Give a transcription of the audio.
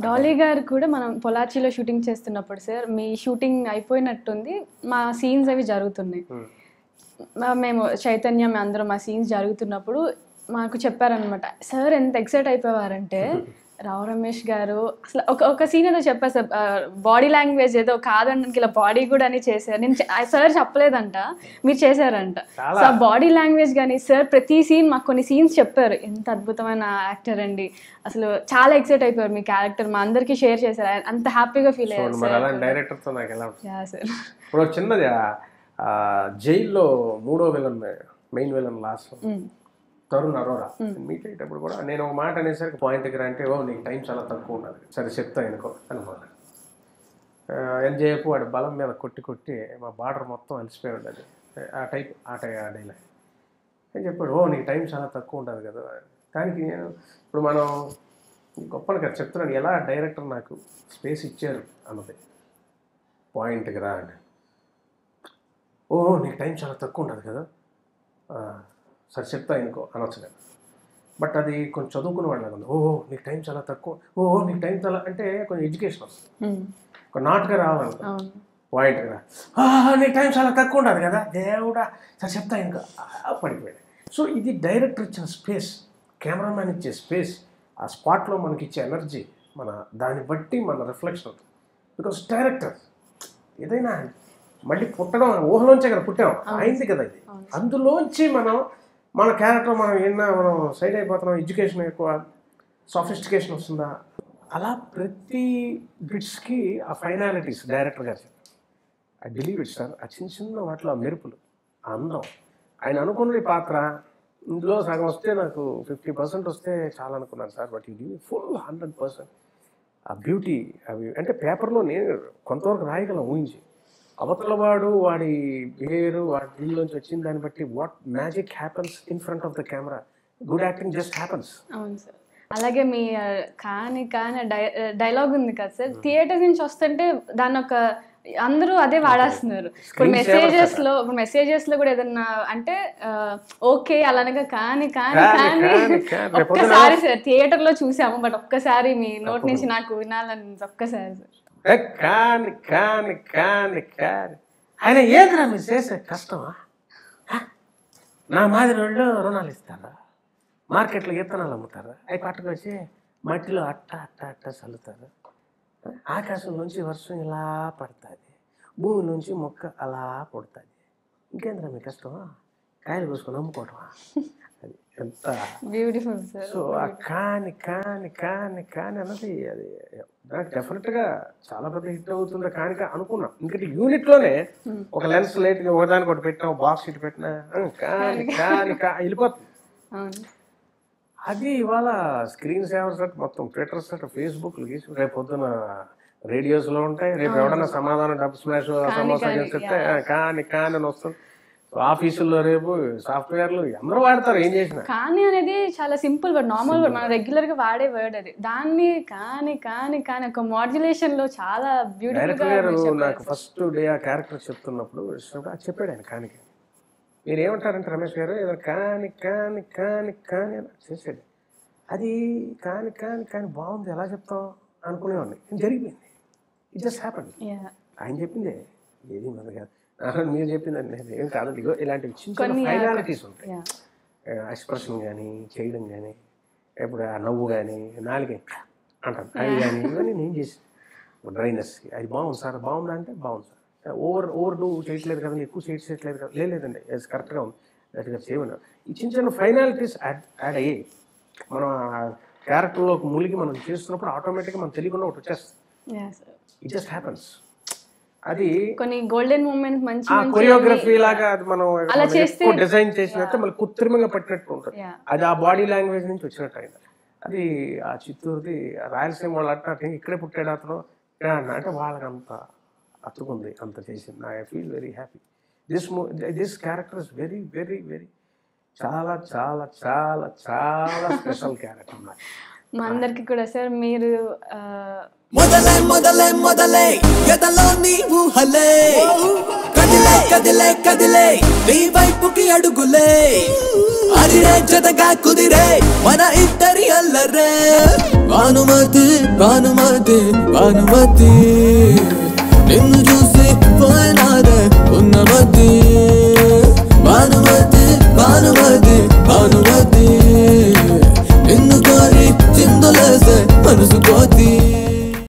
Dolly గారు కూడా మనం పొలాచిలో షూటింగ్ చేస్తున్నప్పుడు సార్ మీ షూటింగ్ అయిపోయినట్టుంది, మా సీన్స్ అవి జరుగుతున్నాయి. మేము చైతన్యం అందరం మా సీన్స్ జరుగుతున్నప్పుడు మాకు చెప్పారనమాట. సార్ ఎంత ఎక్సైట్ అయిపోయారంటే రావు రమేష్ గారు అసలు ఒక సీన్ ఏదో చెప్పారు సార్, బాడీ లాంగ్వేజ్ ఏదో కాదనడానికి ఇలా బాడీ కూడా అని చేశారు. నేను సార్ చెప్పలేదంట, మీరు చేశారంట. సో ఆ బాడీ లాంగ్వేజ్ కానీ సార్ ప్రతి సీన్ మాకు కొన్ని సీన్స్ చెప్పారు. ఎంత అద్భుతమైన యాక్టర్ అండి, అసలు చాలా ఎక్సైట్ అయిపోయారు. మీ క్యారెక్టర్ మా అందరికీ షేర్ చేశారు, అంత హ్యాపీగా ఫీల్ అయ్యారు సార్. ఇప్పుడు చిన్నది జైల్లో 3వ villain main villain last Tarun Arora meet అయ్యేటప్పుడు కూడా నేను ఒక మాట అనేసరికి పాయింట్ దగ్గర అంటే నీకు టైం చాలా తక్కువ ఉన్నది, సరే చెప్తా అనుకో అనుకోండి. ఎన్జేపు వాడి బలం మీద కొట్టి మా బార్డర్ మొత్తం అలసిపోయి ఉండదు, ఆ డైలాగ్ అని చెప్పాడు. నీకు టైం చాలా తక్కువ ఉంటుంది కదా. దానికి నేను ఇప్పుడు మనం గొప్పని కదా చెప్తున్నాను, ఎలా డైరెక్టర్ నాకు స్పేస్ ఇచ్చారు అన్నది పాయింట్కి రా అని. నీకు టైం చాలా తక్కువ ఉంటుంది కదా, సరే చెప్తా అనుకో అనొచ్చు కదా. బట్ అది కొంచెం చదువుకునే వాళ్ళగా ఉంది. నీకు టైం చాలా తక్కువ, నీకు టైం చాలా అంటే కొంచెం ఎడ్యుకేషన్ వస్తుంది, ఒక నాటుగా రావాలనుకో పాయింట్గా నీకు టైం చాలా తక్కువ ఉంటుంది కదా దేవుడా, సరే చెప్తా ఇంకా పడిపోయాడు. సో ఇది డైరెక్టర్ ఇచ్చిన స్పేస్, కెమెరామ్యాన్ ఇచ్చే స్పేస్, ఆ స్పాట్లో మనకి ఇచ్చే ఎనర్జీ, మన దాన్ని బట్టి మన రిఫ్లెక్షన్ అవుతుంది. బికాస్ డైరెక్టర్ ఏదైనా మళ్ళీ పుట్టడం ఊహలోంచే కదా పుట్టాం, అయింది కదా ఇది. అందులోంచి మన క్యారెక్టర్ మనం సైడ్ అయిపోతున్నాం, ఎడ్యుకేషన్ ఎక్కువ, సాఫిస్టికేషన్ వస్తుందా, అలా ప్రతి బిట్స్కి ఆ ఫైనాలిటీస్ డైరెక్టర్ గారు ఐ బిలీవ్ ఇట్ సార్. ఆ చిన్న వాటిలో ఆ మెరుపులు, ఆ అందం, ఆయన అనుకున్న పాత్ర ఇందులో సగం వస్తే నాకు 50% వస్తే చాలా అనుకున్నాను సార్. బట్ ఇది ఫుల్ 100%. ఆ బ్యూటీ అవి అంటే పేపర్లో నేను కొంతవరకు రాయగలను ఊహించి, అవతల వాడి బిహేవియర్ వాడి దీనిలోంచి వచ్చిన దాన్ని బట్టి what magic happens in front of the camera. Good acting just happens. అవును సార్. అలాగే మీ కానీ డైలాగ్ ఉంది కదా సార్, థియేటర్ నుంచి వస్తుంటే దాన్ని ఒక అందరూ అదే వాడేస్తున్నారు. ఇప్పుడు మెసేజెస్లో కూడా ఏదన్నా అంటే ఓకే అలానగా కానీ ఒక్కసారి సార్ థియేటర్లో చూసాము, బట్ ఒక్కసారి మీ నోట్ నుంచి నాకు వినాలని ఒక్కసారి సార్. కాని ఆయన ఏదిరా మీరు చేసే కష్టమా? నా మాదిరి వాళ్ళు రుణాలు ఇస్తారా, మార్కెట్లో విత్తనాలు అమ్ముతారా, అవి పట్టుకొచ్చి మట్టిలో అట్ట చల్లుతారు, ఆకాశం నుంచి వర్షం ఇలా పడుతుంది, భూమి నుంచి మొక్క అలా పుడుతుంది, ఇంకేంద్రా మీ కష్టమా, కాయలు కోసుకొని అమ్ముకోవటమా? అది ఎంత బ్యూటిఫుల్ సార్. సో ఆ కాని అన్నది అది నాకు డెఫినెట్గా చాలా పెద్ద హిట్ అవుతుందో కానీ అనుకున్నాం. ఎందుకంటే యూనిట్లోనే ఒక లెన్స్ లైట్గా ఒకదానికి ఒకటి పెట్టినా, బాక్స్ ఇటు పెట్టినా కానీ వెళ్ళిపోతుంది. అది ఇవాళ స్క్రీన్ సేవర్స్ అట్ మొత్తం ట్విట్టర్ అట్ ఫేస్బుక్ గీసి రేపు పొద్దున రేడియోస్లో ఉంటాయి, రేపు ఎవడన్నా సమాధానం డబ్బు స్మాష్ సమోసా చెప్తే కానీ అని వస్తుంది. ఆఫీసుల్లో రేపు సాఫ్ట్వేర్లు అందరూ వాడతారు, ఏం చేసినా. కానీ అనేది చాలా సింపుల్ వర్డ్, నార్మల్ వర్డ్, మనం రెగ్యులర్ గా వాడే వర్డ్ అది. దాన్ని కానీ ఒక మాడ్యులేషన్ లో చాలా బ్యూటిఫుల్ గా. నాకు ఫస్ట్ డే ఆ క్యారెక్టర్ చెప్తున్నప్పుడు చెప్పాడు ఆయన కానీ మీరు ఏమంటారంటే రమేష్ గారు ఏదో కానీ చేసాడు. అది కానీ బాగుంది ఎలా చెప్తాం అనుకునేవాడిని, జరిగిపోయింది. It just happened. ఆయన చెప్పిందే ఏది మన కాదు, మీరు చెప్పిందండి ఏం కాదు. ఇగో ఇలాంటివి చిన్న ఫైనాలిటీస్ ఉంటాయి, ఎక్స్ప్రెషన్ కానీ చేయడం కానీ, ఇప్పుడు ఆ నవ్వు కానీ నాలుగే అంటాను అది కానీ ఇవన్నీ నేను చేసి డ్రైనెస్ అది బాగుంది సార్, బాగుందా అంటే బాగుంది సార్, ఓవర్ డూ చేయట్లేదు కదండి, ఎక్కువ చేయట్లేదు కదా, లేదండి అది కరెక్ట్గా ఉంది గట్టిగా చేయమని. ఈ చిన్న ఫైనాలిటీస్ యాడ్ అయ్యాయి. మనం క్యారెక్టర్లోకి ములిగి మనం చేస్తున్నప్పుడు ఆటోమేటిక్గా మనం తెలియకుండా ఒకటి వచ్చేస్తుంది. It just happens. అది కొన్ని గోల్డెన్ మూమెంట్స్ మంచి కొరియోగ్రఫీ లాగా అది మనం డిజైన్ చేసినట్టు మళ్ళీ కృత్రిమంగా పట్టినట్టు ఉంటుంది. అది ఆ బాడీ లాంగ్వేజ్ నుంచి వచ్చినట్టు అయింది. అది ఆ చిత్తూరుది రాయలసీమ వాళ్ళు అంటే ఇక్కడే పుట్టాడు అతను అంటే వాళ్ళకి అంత అతుకుంది, అంత చేసింది. I feel very happy. This character is very very very చాలా చాలా చాలా చాలా స్పెషల్ క్యారెక్టర్. మా అందరికి కూడా సార్ మీరు మొదలే మొదలే మొదలే ఎదలో నీ ఊహలే కదిలే కదిలే కదిలే నీ వైపుకి అడుగులే అదిరే జతగా కుదిరే మన ఇద్దరి అల్లరే భానుమతి భానుమతి భానుమతి నిన్ను చూసి